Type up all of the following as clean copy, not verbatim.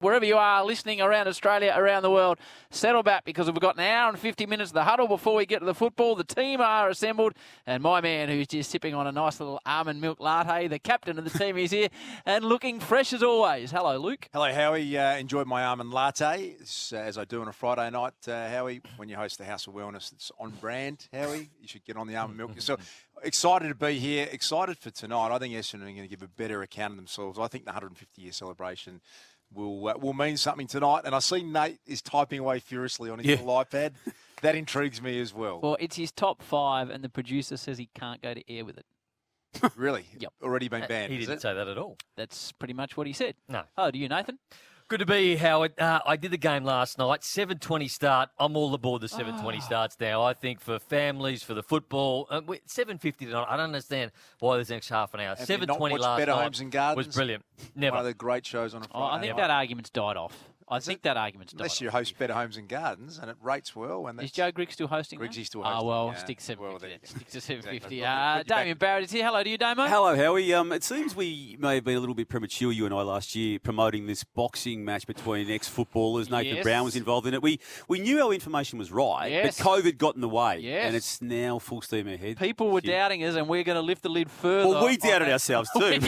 wherever you are listening around Australia, around the world, settle back because we've got an hour and 50 minutes of the huddle before we get to the football. The team are assembled, and my man who's just sipping on a nice little almond milk latte, the captain of the team, is here and looking fresh as always. Hello, Luke. Hello, Howie. Enjoyed my almond latte, as I do on a Friday night, Howie. When you host the House of Wellness, it's on brand, Howie. You should get on the almond milk yourself. Excited to be here. Excited for tonight. I think Essendon are going to give a better account of themselves. I think the 150-year celebration will mean something tonight. And I see Nate is typing away furiously on his little iPad. That intrigues me as well. Well, it's his top 5, and the producer says he can't go to air with it. Really? Yep. Already been banned, He didn't say that at all. That's pretty much what he said. No. Oh, do you, Nathan? Good to be here, Howard. I did the game last night, 7:20 start. I'm all aboard the 7:20 starts now. I think for families, for the football, 7:50 tonight. I don't understand why there's an extra half an hour. 7:20 last Better night Homes and Gardens? was brilliant. Never. One of the great shows on a Friday. I think that argument's died off. Unless you host Better Homes and Gardens and it rates well. And is Joe Griggs still hosting? Griggs still hosting. Oh, well, yeah. stick 750. Well, stick to 750. Exactly. Damien Barrett is here. Hello to you, Damo. Hello, Howie. It seems we may have been a little bit premature, you and I, last year, promoting this boxing match between ex-footballers. Nathan Brown was involved in it. We knew our information was right, but COVID got in the way, and it's now full steam ahead. People were doubting us, and we're going to lift the lid further. Well, we doubted ourselves too.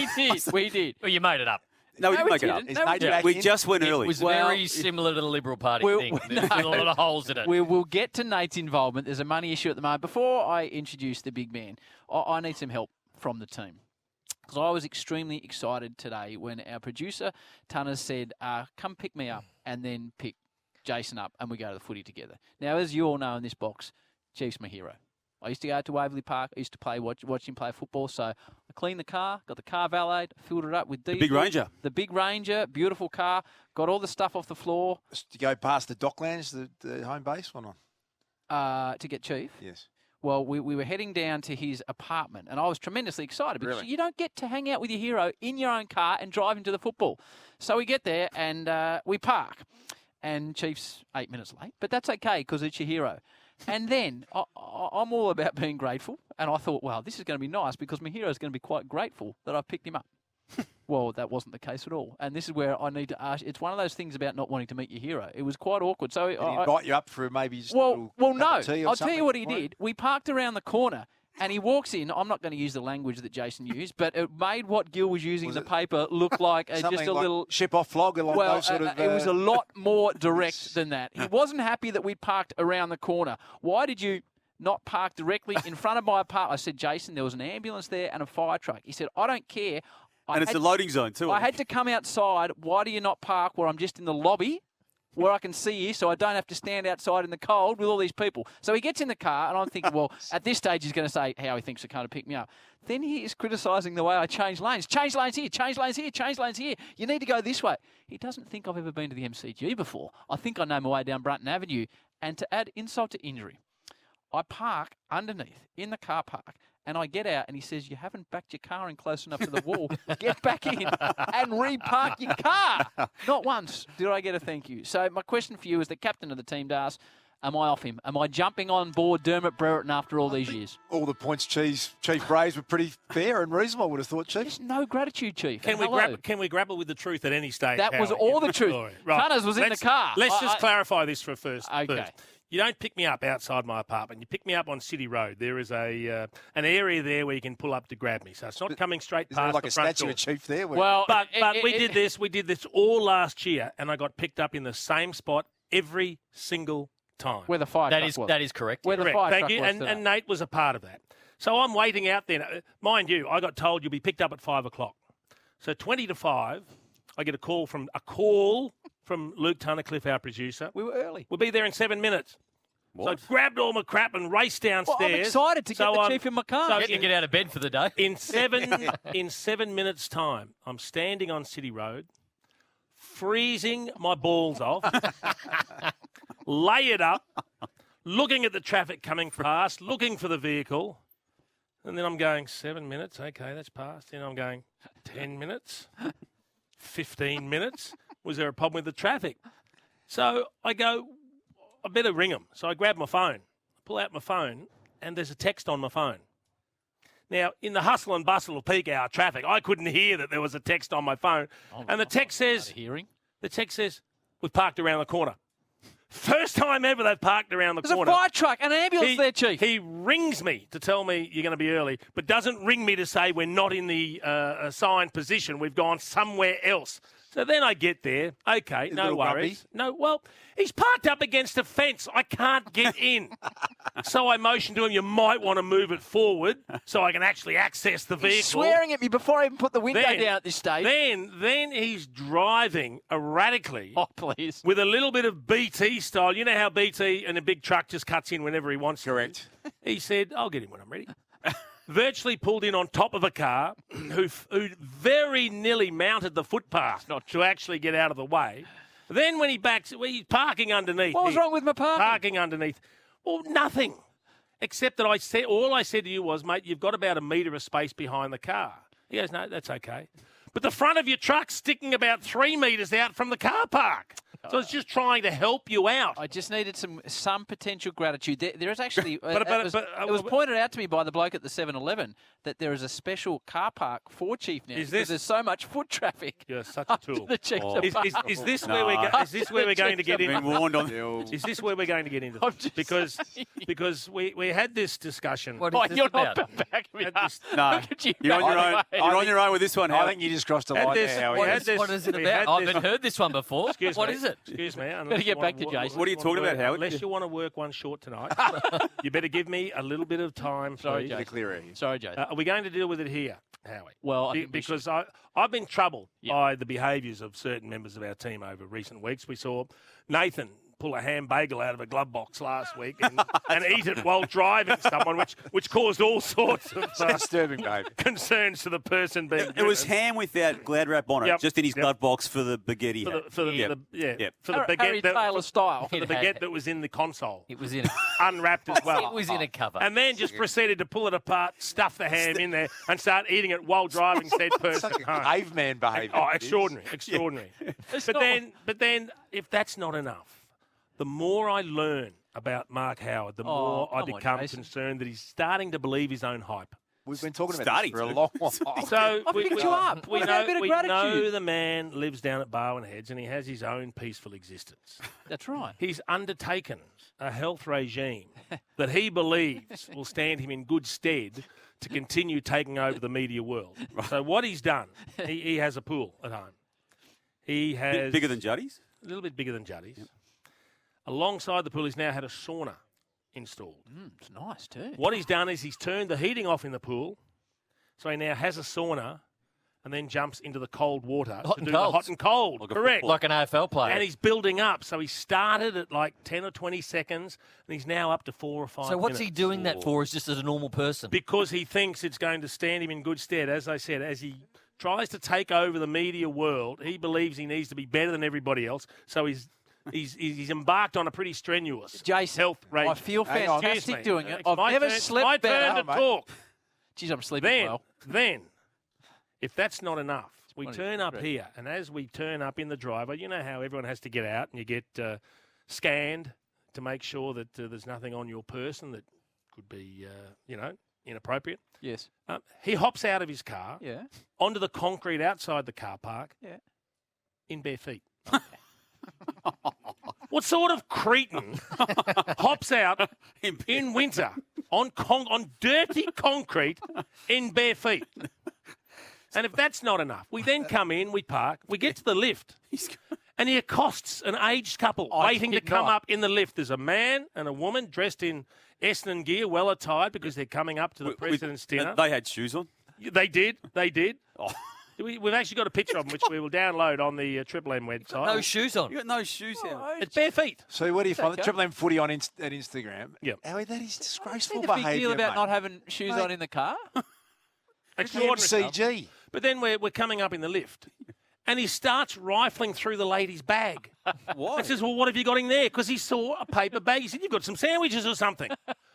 We did. Well, you made it up. No, we didn't make it up. We just went early. It was very similar to the Liberal Party thing. There's a lot of holes in it. We'll get to Nate's involvement. There's a money issue at the moment. Before I introduce the big man, I need some help from the team. Because I was extremely excited today when our producer, Tanner, said, come pick me up and then pick Jason up and we go to the footy together. Now, as you all know in this box, Chief's my hero. I used to go to Waverley Park. I used to watch him play football. So I cleaned the car, got the car valeted, filled it up with diesel. The Big Ranger. The Big Ranger, beautiful car. Got all the stuff off the floor. To go past the Docklands, the home base, or not? To get Chief? Yes. Well, we were heading down to his apartment, and I was tremendously excited because you don't get to hang out with your hero in your own car and drive him to the football. So we get there, and we park. And Chief's 8 minutes late, but that's okay because it's your hero. And then I'm all about being grateful. And I thought, well, this is going to be nice because my hero is going to be quite grateful that I picked him up. Well, that wasn't the case at all. And this is where I need to ask. It's one of those things about not wanting to meet your hero. It was quite awkward. So did he invite you up for maybe just no. I'll something? tell you what he did. We parked around the corner. And he walks in. I'm not going to use the language that Jason used, but it made what Gil was using in the paper look like just a like little ship-off flog. It was a lot more direct than that. He wasn't happy that we'd parked around the corner. Why did you not park directly in front of my apartment? I said, Jason, there was an ambulance there and a fire truck. He said, I don't care. And it's a loading zone too. I had to come outside. Why do you not park where I'm just in the lobby? Where I can see you so I don't have to stand outside in the cold with all these people. So he gets in the car, and I'm thinking, well, at this stage he's going to say how he thinks I can't pick me up. Then he is criticising the way I change lanes. Change lanes here, change lanes here, change lanes here. You need to go this way. He doesn't think I've ever been to the MCG before. I think I know my way down Brunton Avenue. And to add insult to injury, I park underneath in the car park. And I get out and he says, you haven't backed your car in close enough to the wall. Get back in and repark your car. Not once did I get a thank you. So my question for you as the captain of the team, Das, am I off him? Am I jumping on board Dermot Brereton after all these years? All the points Chief raised were pretty fair and reasonable, I would have thought, Chief. There's no gratitude, Chief. Can we grapple with the truth at any stage? That was all the truth. Right. Tunners was in the car. Let's just clarify this first. Okay. You don't pick me up outside my apartment. You pick me up on City Road. There is an area there where you can pull up to grab me. So it's not coming straight past there like the a front statue door. of Chief there? Well, but we did this. We did this all last year, and I got picked up in the same spot every single time. Where the fire truck was. That is correct. Where the fire Thank truck you. was And Nate was a part of that. So I'm waiting out there. Mind you, I got told you'll be picked up at 5 o'clock. So 20 to 5, I get a call from Luke Tunnicliffe, our producer. We were early. We'll be there in 7 minutes. What? So I grabbed all my crap and raced downstairs. Well, I'm excited to get the Chief in my car. Get out of bed for the day. In 7 minutes' time, I'm standing on City Road, freezing my balls off, layered up, looking at the traffic coming past, looking for the vehicle. And then I'm going, 7 minutes, okay, that's passed. Then I'm going, 10 minutes, 15 minutes. Was there a problem with the traffic? So I go, I better ring them. So I grab my phone, pull out my phone, and there's a text on my phone. Now, in the hustle and bustle of peak hour traffic, I couldn't hear that there was a text on my phone. And the text says, The text says, we've parked around the corner. First time ever they've parked around the corner. There's a fire truck, an ambulance there, Chief. He rings me to tell me you're going to be early, but doesn't ring me to say we're not in the assigned position. We've gone somewhere else. So then I get there. Okay, no worries. No, well, he's parked up against a fence. I can't get in. So I motioned to him, you might want to move it forward so I can actually access the vehicle. He's swearing at me before I even put the window down at this stage. Then he's driving erratically. Oh, please. With a little bit of BT style. You know how BT and a big truck just cuts in whenever he wants to? Correct. He said, I'll get in when I'm ready. Virtually pulled in on top of a car who very nearly mounted the footpath not to actually get out of the way. Then when he backs, he's parking underneath. What was wrong with my parking? Parking underneath. Well, nothing. Except that all I said to you was, mate, you've got about a metre of space behind the car. He goes, no, that's okay. But the front of your truck's sticking about 3 metres out from the car park. So it's just trying to help you out. I just needed some potential gratitude. There is actually, But it was pointed out to me by the bloke at the 7-Eleven that there is a special car park for Chief now. Because there's so much foot traffic. You're such a tool. The Chief Is this where we're going to get into? Been warned on. Is this where we're going to get into? Because we had this discussion. What is this you're about? not backing me up. No, you're on your own. You're on your own with this one. I think you just crossed a line there, Howie. What is it about? I haven't heard this one before. What is it? Excuse me. Better get back to Jason. What are you talking about, Howie? Unless you want to work one short tonight, you better give me a little bit of time, Sorry, please. Jason. Clear air. Sorry, Jason. Are we going to deal with it here, Howie? Well, I think because I've been troubled by the behaviours of certain members of our team over recent weeks. We saw Nathan pull a ham bagel out of a glove box last week and eat it while driving someone, which caused all sorts of Disturbing behaviour. concerns to the person being It was driven. ham without glad wrap on it, just in his glove box for the baguette. For the Harry Taylor style. for the baguette that was in the console. It was in unwrapped as well. It was in a cover. And then just proceeded to pull it apart, stuff the ham in there, and start eating it while driving said person home. Caveman behaviour. Oh, extraordinary. But then, if that's not enough, the more I learn about Mark Howard, the more I become concerned that he's starting to believe his own hype. We've been talking about this for a long while. So I picked you up. we What about a bit of know gratitude? the man lives down at Barwon Heads and he has his own peaceful existence. That's right. He's undertaken a health regime that he believes will stand him in good stead to continue taking over the media world. So what he's done, he has a pool at home. He has Bigger than Juddy's? a little bit bigger than Juddy's. Yep. Alongside the pool, he's now had a sauna installed. It's nice too. What he's done is he's turned the heating off in the pool, so he now has a sauna and then jumps into the cold water Hot to and do cold. the hot and cold. Like a Correct. football. Like an AFL player. And he's building up. So he started at like 10 or 20 seconds, and he's now up to 4 or 5 So what's he minutes. doing that for? Is just as a normal person? Because he thinks it's going to stand him in good stead. As I said, as he tries to take over the media world, he believes he needs to be better than everybody else. So he's embarked on a pretty strenuous Jason, health regime. I feel Hang on. fantastic doing it. It's I've my never turn- slept my better. turn to talk. Geez, I'm sleeping well. Then, if that's not enough, we What is turn it? up Right. here, and as we turn up in the driveway, you know how everyone has to get out and you get scanned to make sure that there's nothing on your person that could be, inappropriate. Yes. He hops out of his car Yeah. onto the concrete outside the car park Yeah. in bare feet. What sort of cretin hops out in winter on dirty concrete in bare feet? And if that's not enough, we then come in, we park, we get to the lift, and he accosts an aged couple waiting to kid come not. up in the lift. There's a man and a woman dressed in Essendon gear, well attired because they're coming up to the president's dinner. They had shoes on. They did. Oh. We've actually got a picture of them, which we will download on the Triple M website. No shoes on. You got no shoes here. It's bare feet. So what do you find? okay. Triple M Footy on at Instagram. Yep. Howie, that is What's disgraceful the big behaviour, deal about mate. not having shoes on in the car? Extraordinary stuff. MCG. But then we're coming up in the lift, and he starts rifling through the lady's bag. Why? And says, well, what have you got in there? Because he saw a paper bag. He said, you've got some sandwiches or something.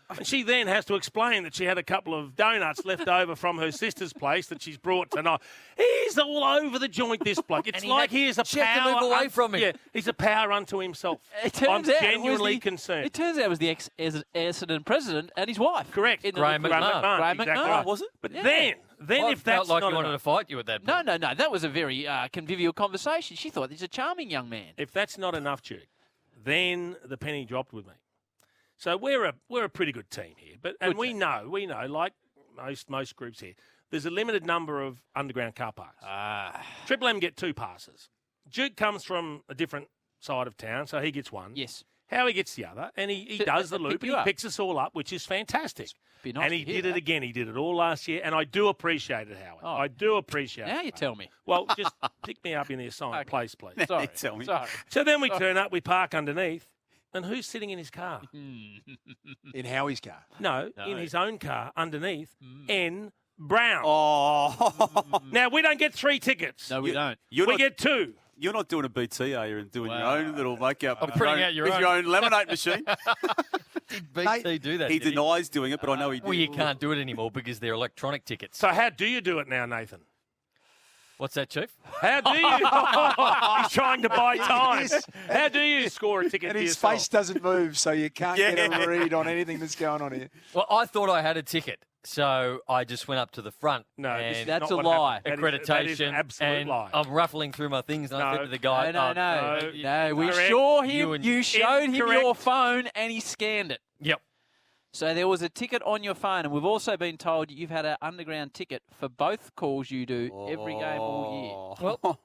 And she then has to explain that she had a couple of donuts left over from her sister's place that she's brought tonight. He's all over the joint, this bloke. It's And like he is a she had to power. move away from him. Yeah, he's a power unto himself. It turns I'm out genuinely it was concerned. It turns out it was the Essendon president and his wife. Correct. In the Graham lift. McMahon. Graham exactly McMahon. right. Was it? But Yeah. then Then I if that's felt like not you wanted enough, to fight you at that point. No. That was a very convivial conversation. She thought he's a charming young man. if that's not enough, Duke, then the penny dropped with me. So we're a pretty good team here, we know like most groups here, there's a limited number of underground car parks. Triple M get 2 passes. Duke comes from a different side of town, so he gets 1. Yes. Howie gets the other, and he does the loop, and he picks us all up, which is fantastic. Be nice And he to hear did it that. again. He did it all last year, and I do appreciate it, Howie. Oh. I do appreciate Now it. you tell me. Well, just pick me up in the assigned place, please. Sorry. Tell me. Sorry. So then we turn up, we park underneath, and who's sitting in his car? In Howie's car. No, in his own car underneath, N. Brown. Oh. Now, we don't get 3 tickets. No, we don't. We get 2. You're not doing a BT, are you, and doing your own little makeup? I'm printing out with your own lemonade machine. Did BT do that? He did denies doing it, but I know he did. Well, you can't do it anymore because they're electronic tickets. So how do you do it now, Nathan? What's that, Chief? How do you? He's trying to buy time. How do you score a ticket And for his yourself? face doesn't move, so you can't get a read on anything that's going on here. Well, I thought I had a ticket, so I just went up to the front. No, this is and That's not a what lie. happened. accreditation. That is an absolute and lie. I'm ruffling through my things, and I said No. to the guy, No. We Correct. saw him. You and- You showed him Incorrect. your phone, and he scanned it. Yep. So there was a ticket on your phone, and we've also been told you've had an underground ticket for both calls you do every game all year. Well,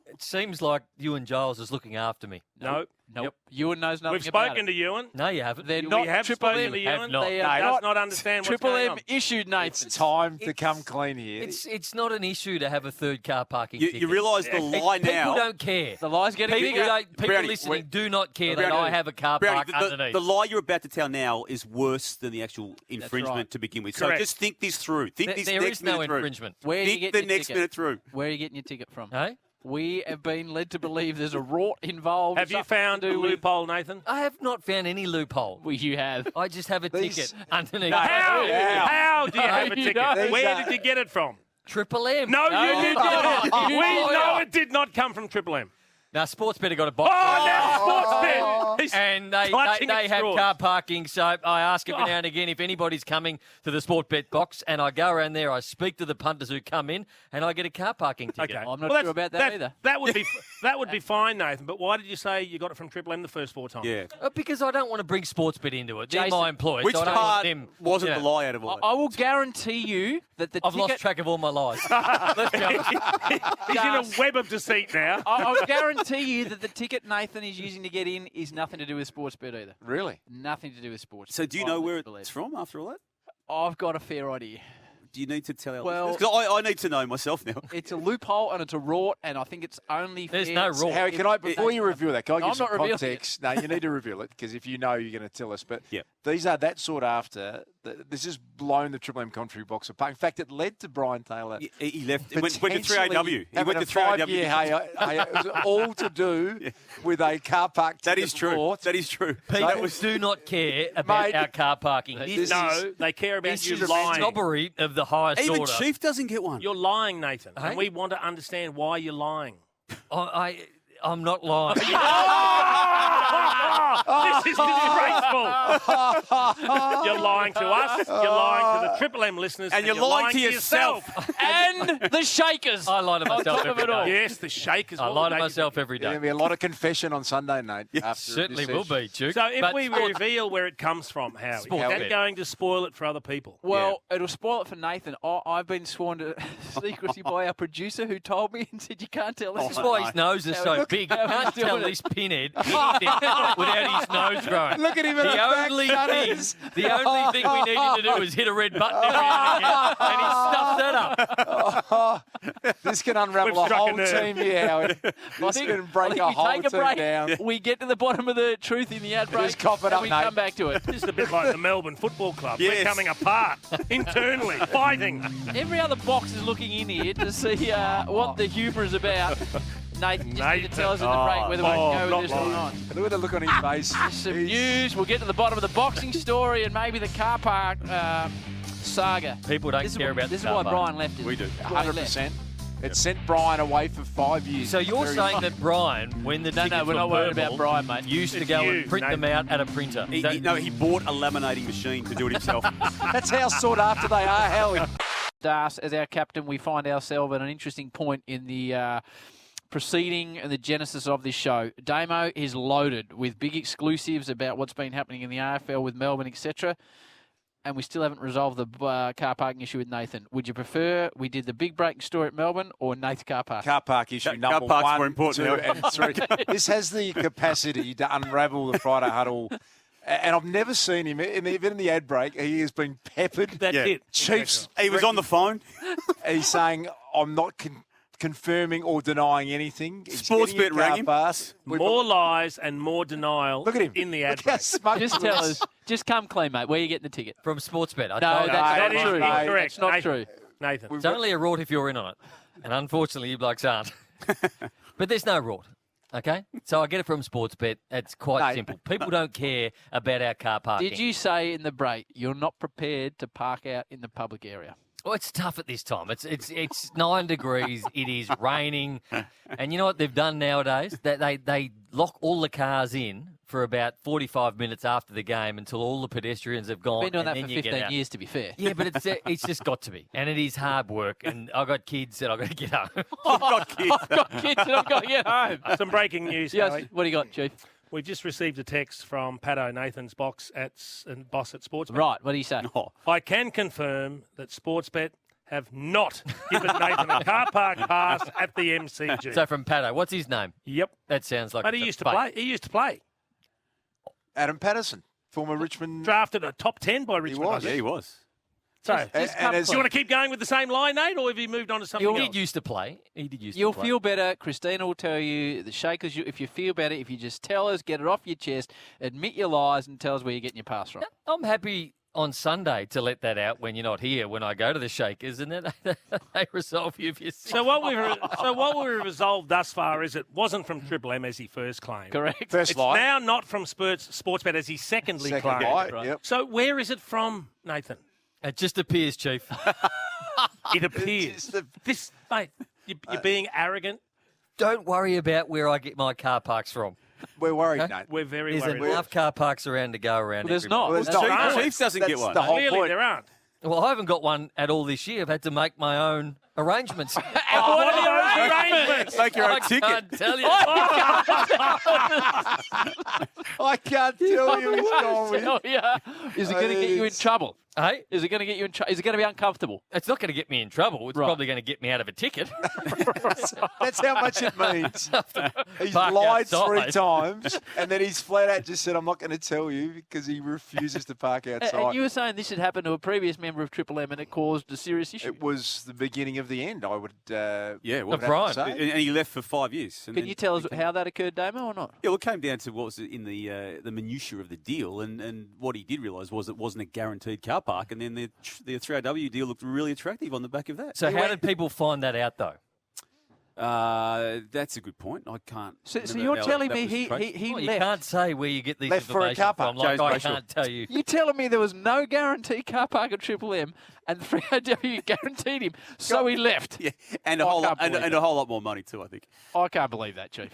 it seems like Ewan Giles is looking after me. No. Nope. Ewan knows nothing We've about spoken it. to Ewan. No, you haven't. They're We not have Triple spoken M. to Have Ewan. not. They He are does not not understand what's Triple going M on. issued, Nathan. It's time to come clean here. It's not an issue to have a third car parking You, ticket. you realise the lie People now. don't care. The lie's getting People, bigger. people Browny, listening wait. do not care that Browny, I have a car Browny, park underneath. the lie you're about to tell now is worse than the actual infringement right. to begin with. Correct. So just think this through. Think this There next is no minute through. infringement. Where do you Think get the your next ticket? minute through. Where are you getting your ticket from? Hey? We have been led to believe there's a rort involved. Have you something found to a do with- loophole, Nathan? I have not found any loophole. Well, you have. I just have a These- ticket underneath. How? Yeah. How do you have a You ticket? don't. Where These did you get it from? Triple M. No, No, you you did not. didn't. You We lied. know it did not come from Triple M. Now, Sportsbet got a Oh, box. now Sportsbet. He's And they clutching have at straws. car parking, so I ask every now and again if anybody's coming to the Sportsbet box, and I go around there, I speak to the punters who come in, and I get a car parking ticket. Okay. I'm not Well, sure about that either. That would be fine, Nathan. But why did you say you got it from Triple M the first 4 times? Yeah. Because I don't want to bring Sportsbet into it. They're Jason, my employees. Which so I don't want part them, wasn't you the know. lie out of all that? I will guarantee you that the I've ticket. lost track of all my lies. Let's go. He's in a web of deceit now. I'll guarantee you that the ticket Nathan is using to get in is nothing to do with Sportsbet either. Really? Nothing to do with sports. So do you know where it's from after all that? I've got a fair idea. Do you need to tell our Well- listeners? 'Cause I need to know myself now. It's a loophole and it's a rort, and I think it's only There's fair. no rort. Harry, can I, before you reveal that, can I I'm give some not revealing it. context? No, you need to reveal it because if you know, you're going to tell us. But Yep. these are that sought after. This has blown the Triple M commentary box apart. In fact, it led to Brian Taylor. He left. He went to 3AW. potentially He having went a to 3AW. 5-year hey, it was all to do with a car park. That ticket is true. rort. That is true. People do not care about Mate, our car parking. this No, is- they care about this you is lying. Snobbery of the highest Even order. Chief doesn't get one. You're lying, Nathan. Hey? And we want to understand why you're lying. I'm not lying. This is disgraceful. You're lying to us. You're lying to the Triple M listeners. And you're lying to yourself. and the Shakers. I lie to myself top of every it all. day. Yes, the Shakers. I What lie would to they be myself every There's day. going to be a lot of confession on Sunday night. After Certainly this will session. be, Duke. So if But we sport- reveal where it comes from, Howie, Sport is that bet. going to spoil it for other people? Well, it'll spoil it for Nathan. I've been sworn to secrecy by our producer who told me and said you can't tell us. This is why his nose is so Look big. how You can't he's tell doing it. this pinhead anything without his nose growing. Look at him in The the back only shutters. thing we need him to do is hit a red button every now and again, and he stuffs that up. This can unravel We've a struck a whole nerve. team here, Howie. This can break a we whole take a team break. down. We get to the bottom of the truth in the ad break. Just cough it and up, we mate. come back to it. This is a bit like the Melbourne Football Club. Yes. We're coming apart internally, fighting. Every other box is looking in here to see what the humour is about. Nathan, just need to tell us in the break whether we can go with this or not. Look at the look on his face. Some He's- news. We'll get to the bottom of the boxing story and maybe the car park saga. People don't This is care why- about This is the why car park. Brian left it. We do. Why he left. 100%. It sent Brian away for 5 years. So you're Very- saying that Brian, when the tickets No, we're were not worried verbal, about Brian, mate. used to It's go you, and print them Nathan. out at a printer. He bought a laminating machine to do it himself. That's how sought after they are, Howie. Das as our captain, we find ourselves at an interesting point in the proceeding and the genesis of this show. Damo is loaded with big exclusives about what's been happening in the AFL with Melbourne, etc. And we still haven't resolved the car parking issue with Nathan. Would you prefer we did the big breaking story at Melbourne or Nath car park? Car park issue number car park's 1, more important 2, and 3. This has the capacity to unravel the Friday Huddle. And I've never seen him, even in the ad break, he has been peppered. That's it. Chiefs. He was on the phone. He's saying, I'm not confirming or denying anything. Sportsbet rang him. More lies and more denial. Look at him. In the ad Look how break. smug Just he tell is. us. Just come clean, mate. Where are you getting the ticket? From Sportsbet. I No, told you. that's That is not true. incorrect. It's not Nathan. true. Nathan. It's only a rort if you're in on it. And unfortunately, you blokes aren't. But there's no rort. Okay? So I get it from Sportsbet. It's quite simple. People don't care about our car parking. Did you say in the break you're not prepared to park out in the public area? Well, it's tough at this time. It's 9 degrees. It is raining, and you know what they've done nowadays? That they lock all the cars in for about 45 minutes after the game until all the pedestrians have gone. Been doing and that then for you get 15 out. years, to be fair. Yeah, but it's just got to be, and it is hard work. And I've got kids that I've got to get home. I've got kids and I've got to get home. Some breaking news, Yes. Howie. What do you got, Chief? We've just received a text from Paddo, Nathan's boss at Sportsbet. Right. What do you say? I can confirm that Sportsbet have not given Nathan a car park pass at the MCG. So from Paddo, what's his name? Yep. That sounds like. But he used to play. He used to play. Adam Patterson, former Richmond. Drafted a top 10 by Richmond. was. I Yeah, think. he was. So, And as- do you want to keep going with the same line, Nate, or have you moved on to something He else? did used to play. He did used You'll to play. feel better. Christina will tell you, the Shakers, if you feel better, if you just tell us, get it off your chest, admit your lies and tell us where you're getting your pass from. I'm happy on Sunday to let that out when you're not here, when I go to the Shakers, and then they resolve you if you're sick. So what we've resolved thus far is it wasn't from Triple M as he first claimed. Correct. First It's line. now not from Sportsbet as he secondly Second claimed. line, Right. yep. So where is it from, Nathan? It just appears, Chief. It appears. Mate, you're being arrogant. Don't worry about where I get my car parks from. We're worried, Okay. Nate. We're very There's worried. enough car parks around to go around. Well, there's everybody. not. Well, That's there's the- Chiefs doesn't get That's one. the whole Clearly point. there aren't. Well, I haven't got one at all this year. I've had to make my own arrangements. What are your arrangements? Make your own I ticket. can't tell you. I can't tell you what's going with. Oh, yeah. Is it going to get you in trouble? Hey, Is it going to get you in trouble? Is it going to be uncomfortable? it's not going to get me in trouble. It's Right. probably going to get me out of a ticket. That's how much it means. He's Park lied outside. 3 times, and then he's flat out just said, I'm not going to tell you because he refuses to park outside. And you were saying this had happened to a previous member of Triple M and it caused a serious issue. It was the beginning of the end, I would Yeah, well, would have to Brian. say. and he left for 5 years. And Can then you tell us became- how that occurred, Damo, or not? Yeah, well, it came down to what was in the minutiae of the deal, and what he did realise was it wasn't a guaranteed car park, and then the 3AW deal looked really attractive on the back of that. So how did people find that out, though? That's a good point. I can't. So remember you're how telling that me was he traced. Well, you left. can't say where you get these Left for a information car park. from. Like James I Brayshaw. can't tell you. You're telling me there was no guarantee car park at Triple M and 3AW guaranteed him, so he left. Yeah, and a I whole can't lot, and, believe and a whole lot more money too, I think. I can't believe that, Chief.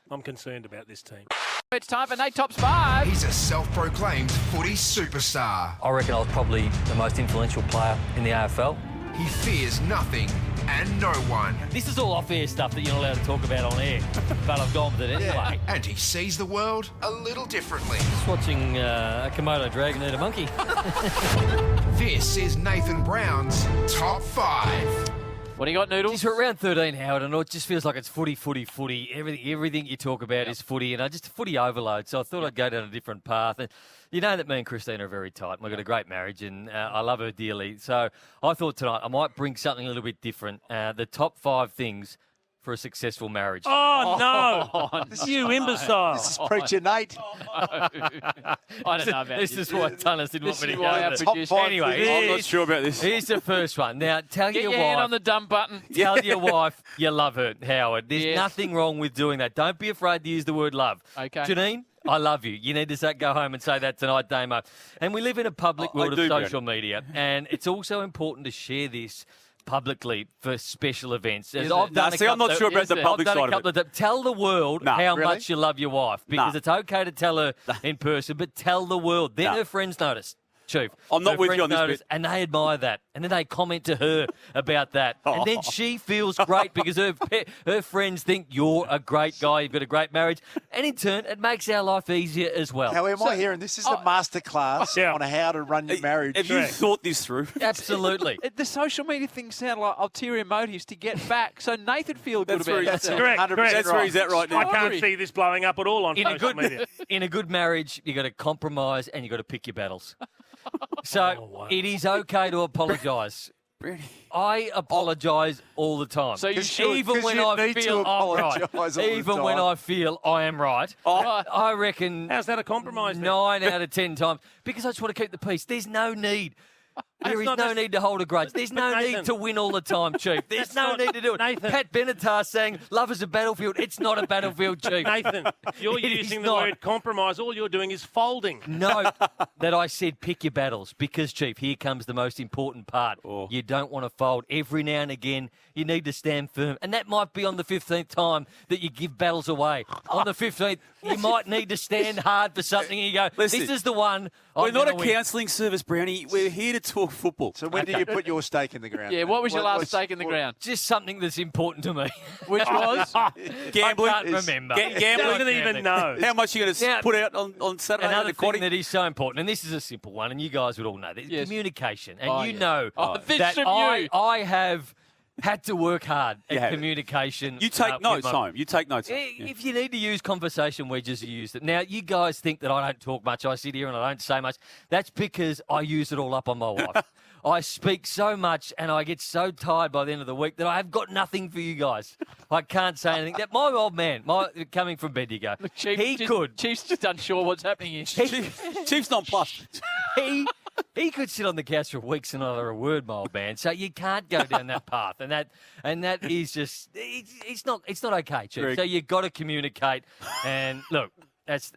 I'm concerned about this team. It's time for Nat Top Spy. He's a self-proclaimed footy superstar. I reckon I was probably the most influential player in the AFL. He fears nothing and no one. This is all off-air stuff that you're not allowed to talk about on air, but I've gone with it anyway. And he sees the world a little differently. Just watching a Komodo dragon eat a monkey. This is Nathan Brown's Top 5. What do you got, Noodles? Geez, we're around 13, Howard, and it just feels like it's footy, footy, footy. Everything you talk about is footy, and I just footy overload. So I thought I'd go down a different path. And you know that me and Christina are very tight. We've got a great marriage, and I love her dearly. So I thought tonight I might bring something a little bit different. The top 5 things for a successful marriage. Oh, no. You imbecile. This is Preacher Nate. I don't know about This is why Tunners didn't This want me is to why go our with it. producer- Anyway, I'm not sure about this. here's the first one. Now, tell Get your your wife. hand on the dumb button. Tell your wife you love her, Howard. There's Yes. nothing wrong with doing that. Don't be afraid to use the word love. Okay. Janine, I love you. You need to go home and say that tonight, Damo. And we live in a public I world of do, social media, and it's also important to share this publicly for special events. As Is I've it? done Nah, a see, I'm couple not of- sure about is the it? public I've done side a of couple it. of tell the world Nah, how really? much you love your wife, because Nah. it's okay to tell her in person, but tell the world. Then Nah. her friends notice. Chief. I'm not Her with you friends on this notice, bit. and they admire that. And then they comment to her about that. And then she feels great because her friends think you're a great guy, you've got a great marriage. And in turn, it makes our life easier as well. How am I hearing? This is a masterclass on how to run your marriage. Have you thought this through? Absolutely. The social media things sound like ulterior motives to get back, so Nathan feel good That's about very- himself. Correct, 100% correct. That's where he's at right now. I can't see this blowing up at all on social media. In a good marriage, you got to compromise and you got to pick your battles. So it is okay to apologise. I apologise all the time. So you should, even 'cause when you I need to feel I'm right, apologise all the even when time. I feel I am right, I reckon How's that a compromise then? 9 out of 10 times because I just want to keep the peace. There's no need. There is no need to hold a grudge. There's no Nathan- need to win all the time, Chief. There's That's no not- need to do it. Nathan- Pat Benatar saying love is a battlefield. It's not a battlefield, Chief. Nathan, you're It is using the not. word compromise. All you're doing is folding. Note that I said pick your battles because, Chief, here comes the most important part. Oh. You don't want to fold. Every now and again, you need to stand firm. And that might be on the 15th time that you give battles away. On the 15th, you might need to stand hard for something and you go, Listen, this is the one. We're I'm not a gonna win. counselling service, Brownie. We're here to talk football. So when did you put your stake in the ground? Yeah, what was your last what's- stake in the ground? Just something that's important to me. Which was? Gambling. I can't remember. Gambling. Doesn't even know. How much are you going Now, to put out on Saturday? Another at the thing quaddie? that is so important, and this is a simple one, and you guys would all know this, Yes. communication. And Oh, you yeah. know Oh, this that from you. I have had to work hard You at have. communication. You take with notes my- home. You take notes home. Yeah. If you need to use conversation wedges, you use them. Now, you guys think that I don't talk much. I sit here and I don't say much. That's because I use it all up on my wife. I speak so much and I get so tired by the end of the week that I have got nothing for you guys. I can't say anything. That my old man, coming from Bendigo, he could. Chief's just unsure what's happening here. Chiefs nonplussed. He could sit on the couch for weeks and not utter a word, my old man. So you can't go down that path, and that is just it's not okay, Chief. Correct. So you've got to communicate, and look, that's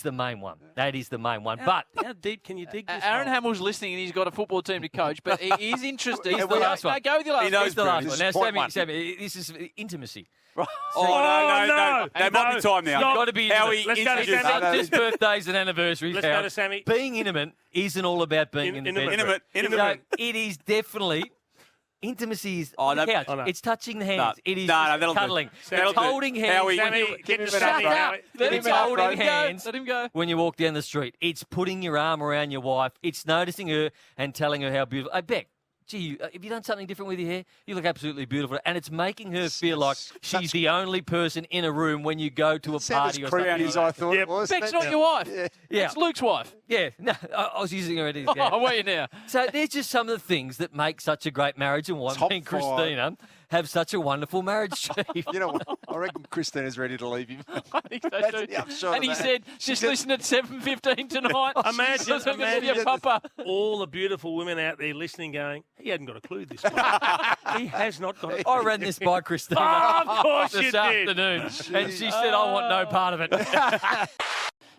the main one. That is the main one. But How deep can you dig this? Aaron hole? Hamill's listening and he's got a football team to coach, but he is interested. He's the last one. No, go with your last He knows it's the one. last This one. is Now, point one. Sammy, this is intimacy. Oh, no. That might be time now. You've got to be Howie, intimate. Let's go to introduce Sammy. us. Not just birthdays and anniversaries. Let's go Howard. to Sammy. Being intimate isn't all about being in the bed. Intimate. So it is definitely intimacy is Oh, on the no. couch. Oh, no. It's touching the hands. No. It is No, that'll do. cuddling. That'll It's do. holding hands. Howie, Sammy, Give get him to an Sammy. upgrade. Howie. Let It's him go. holding Let him go. hands Let him go. when you walk down the street. It's putting your arm around your wife. It's noticing her and telling her how beautiful. I bet. Gee, have you done something different with your hair? You look absolutely beautiful. And it's making her feel like she's the only person in a room when you go to a party or something. Brownies, like I thought Yep. it was. Beck's not your wife. Yeah. It's Luke's wife. Yeah, no, I was using her as an Oh, where are you now? So there's just some of the things that make such a great marriage and why Top me and five. Christina have such a wonderful marriage, Chief. You know what? I reckon Christina's ready to leave him. I think so That's too. the upshot And of he that. said, just listen at 7:15 tonight. Imagine, You're gonna be a imagine papa. all the beautiful women out there listening going, he hadn't got a clue this one. He has not got a clue. I ran this by Christina Oh, of course you this did. afternoon, and she said, I want no part of it.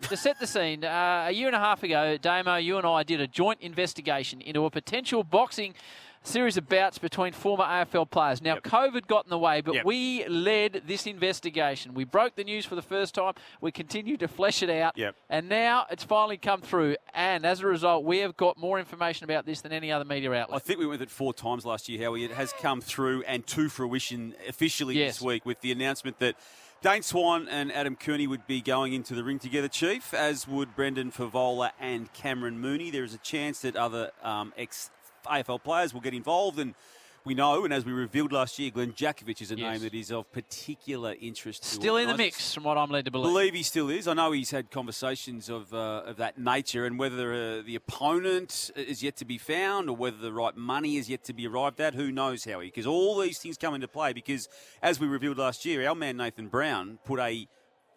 To set the scene, a year and a half ago, Damo, you and I did a joint investigation into a potential boxing series of bouts between former AFL players. Now, COVID got in the way, but we led this investigation. We broke the news for the first time. We continued to flesh it out. Yep. And now it's finally come through. And as a result, we have got more information about this than any other media I outlet. think we went with it 4 times last year, Howie. It has come through and to fruition officially this week with the announcement that Dane Swan and Adam Kearney would be going into the ring together, Chief, as would Brendan Favola and Cameron Mooney. There is a chance that other ex-AFL players will get involved, and we know, and as we revealed last year, Glenn Jakovic is a name that is of particular interest to Still in the organisers. mix, from what I'm led to I believe. believe he still is. I know he's had conversations of that nature, and whether the opponent is yet to be found or whether the right money is yet to be arrived at, who knows, Howie? Because all these things come into play because, as we revealed last year, our man Nathan Brown put a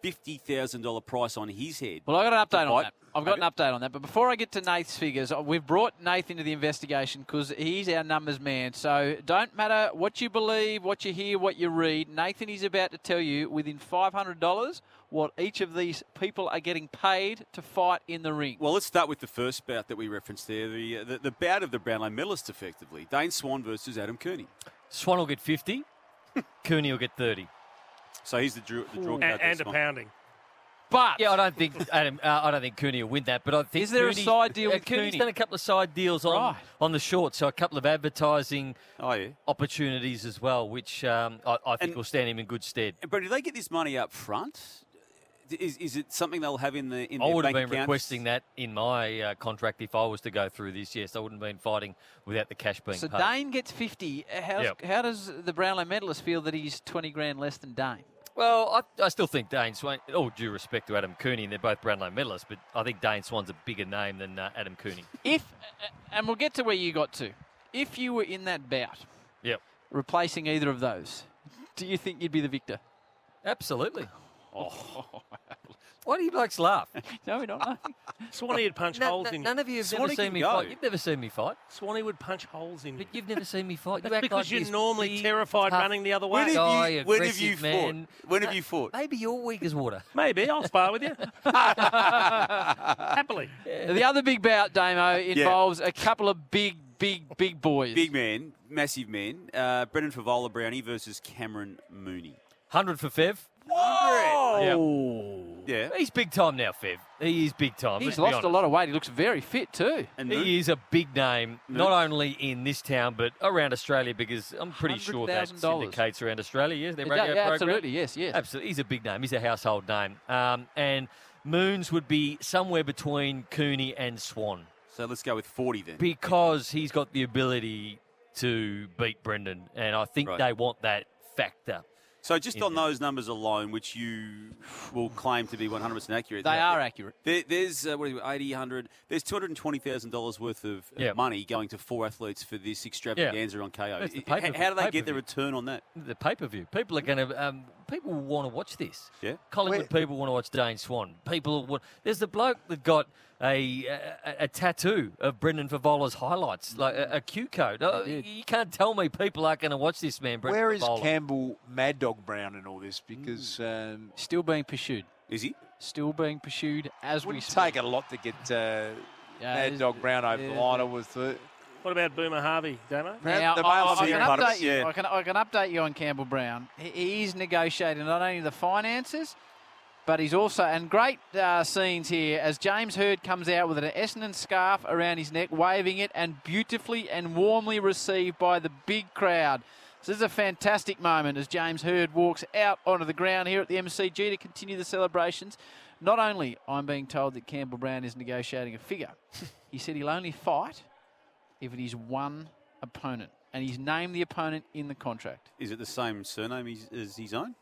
$50,000 price on his head. Well, I've got an update on fight. that. I've got an update on that. But before I get to Nath's figures, we've brought Nath into the investigation because he's our numbers man. So don't matter what you believe, what you hear, what you read. Nathan is about to tell you within $500 what each of these people are getting paid to fight in the ring. Well, let's start with the first bout that we referenced there, the bout of the Brownlow medalists, effectively. Dane Swan versus Adam Kearney. Swan will get 50, Kearney will get 30. So he's the draw card. And a pounding. But Yeah, I don't think I don't think Cooney will win that, but I think Is there a Cooney's- side deal with Cooney's Cooney? done a couple of side deals Right. on the short, so a couple of advertising Oh, yeah. opportunities as well, which I think And- will stand him in good stead. But do they get this money up front? Is it something they'll have in the I their would have bank been accounts? requesting that in my contract if I was to go through this. Yes, I wouldn't have been fighting without the cash being So paid. Dane gets 50. How does the Brownlow medalist feel that he's 20 grand less than Dane? Well, I still think Dane Swan, all due respect to Adam Cooney, and they're both Brownlow medalists, but I think Dane Swan's a bigger name than Adam Cooney. And we'll get to where you got to. If you were in that bout, Yep, replacing either of those, do you think you'd be the victor? absolutely. Why do you blokes laugh? No, we don't know. Swanee would punch holes in. None of you have Swanee never seen can me go. fight. You've never seen me fight. Swanee would punch holes in. But you've never seen me fight. You That's act because like you're this normally big, terrified tough running the other way. guy, When have you aggressive man. fought? When have you fought? Maybe you're weak as water. Maybe I'll spar with you. Happily. The other big bout, Damo, involves a couple of big boys. Big man, massive man. Brendan Favola Brownie versus Cameron Mooney. 100 for Fev. Oh. Yeah. He's big time now, Fev. He is big time. He's let's be lost a honest. lot of weight. He looks very fit too. And He is a big name, not only in this town, but around Australia, because I'm pretty sure that $100,000. syndicates around Australia, yes? Their Yeah, radio program. absolutely, yes. Absolutely. He's a big name. He's a household name. And Moons would be somewhere between Cooney and Swan So let's go with 40 then. because he's got the ability to beat Brendan, and I think Right. they want that factor. So just on those numbers alone, which you will claim to be 100% accurate. They are accurate. There's, what is it, 80, 100, there's $220,000 worth of money going to 4 athletes for this extravaganza on KO. That's the How pay-per-view- do they get pay-per-view. the return on that? The pay-per-view. People are going to... people will want to watch this. Yeah. Collingwood people want to watch Dane Swan. People want... There's the bloke that got a tattoo of Brendan Favola's highlights, like a Q code. You can't tell me people aren't going to watch this, man. Brendan Where is Favola. Campbell Mad Dog Brown in all this? Because Still being pursued. Is he? Still being pursued as we wouldn't speak. take a lot to get Mad Dog Brown over the line. What about Boomer Harvey, Damo? Now, The male I can figure part of update it, you. yeah. I can update you on Campbell Brown. He's negotiating not only the finances, but he's also, and great scenes here as James Hird comes out with an Essendon scarf around his neck, waving it, and beautifully and warmly received by the big crowd. So this is a fantastic moment as James Hird walks out onto the ground here at the MCG to continue the celebrations. Not only I'm being told that Campbell Brown is negotiating a figure, he said he'll only fight if it is one opponent, and he's named the opponent in the contract. Is it the same surname as his own?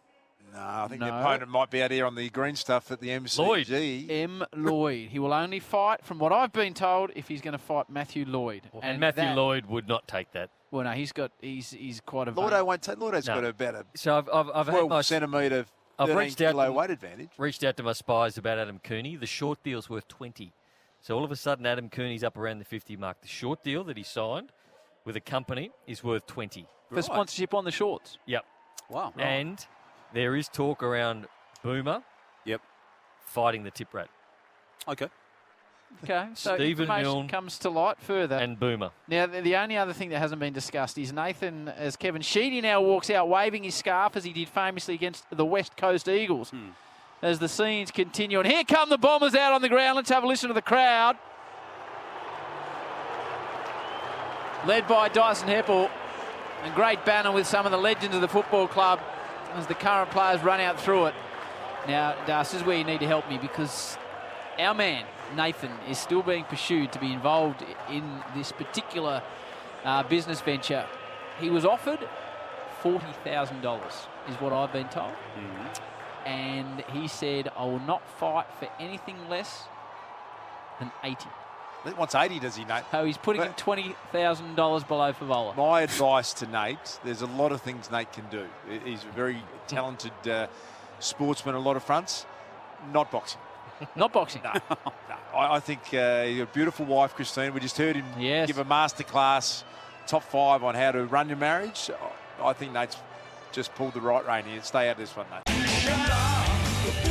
No, I think No. the opponent might be out here on the green stuff at the MCG. M. Lloyd. He will only fight, from what I've been told, if he's going to fight Matthew Lloyd. And Matthew Lloyd would not take that. Well, no, he's quite a... Lordo won't take. Lordo's No. got about a So I've had 12 my... centimetre, I've 13 reached out kilo to- weight advantage. reached out to my spies about Adam Cooney. The short deal's worth 20. So all of a sudden, Adam Cooney's up around the 50 mark. The short deal that he signed with a company is worth 20. For sponsorship on the shorts. Yep. Wow. And there is talk around Boomer fighting the tip rat. Okay. Okay, so Stephen information Milne comes to light further. And Boomer. Now, the only other thing that hasn't been discussed is Nathan, as Kevin Sheedy now walks out waving his scarf as he did famously against the West Coast Eagles. As the scenes continue. And here come the Bombers out on the ground. Let's have a listen to the crowd. Led by Dyson Heppel. A great banner with some of the legends of the football club as the current players run out through it. Now, Das, this is where you need to help me because our man, Nathan, is still being pursued to be involved in this particular business venture. He was offered $40,000 is what I've been told. And he said, I will not fight for anything less than 80. He wants 80, does he, Nate? So he's putting in $20,000 below Favola. My advice to Nate, there's a lot of things Nate can do. He's a very talented sportsman on a lot of fronts. Not boxing. Not boxing. No. I think you've got a beautiful wife, Christine. We just heard him give a masterclass, top 5 on how to run your marriage. I think Nate's just pulled the right rein here. Stay out of this one, Nate.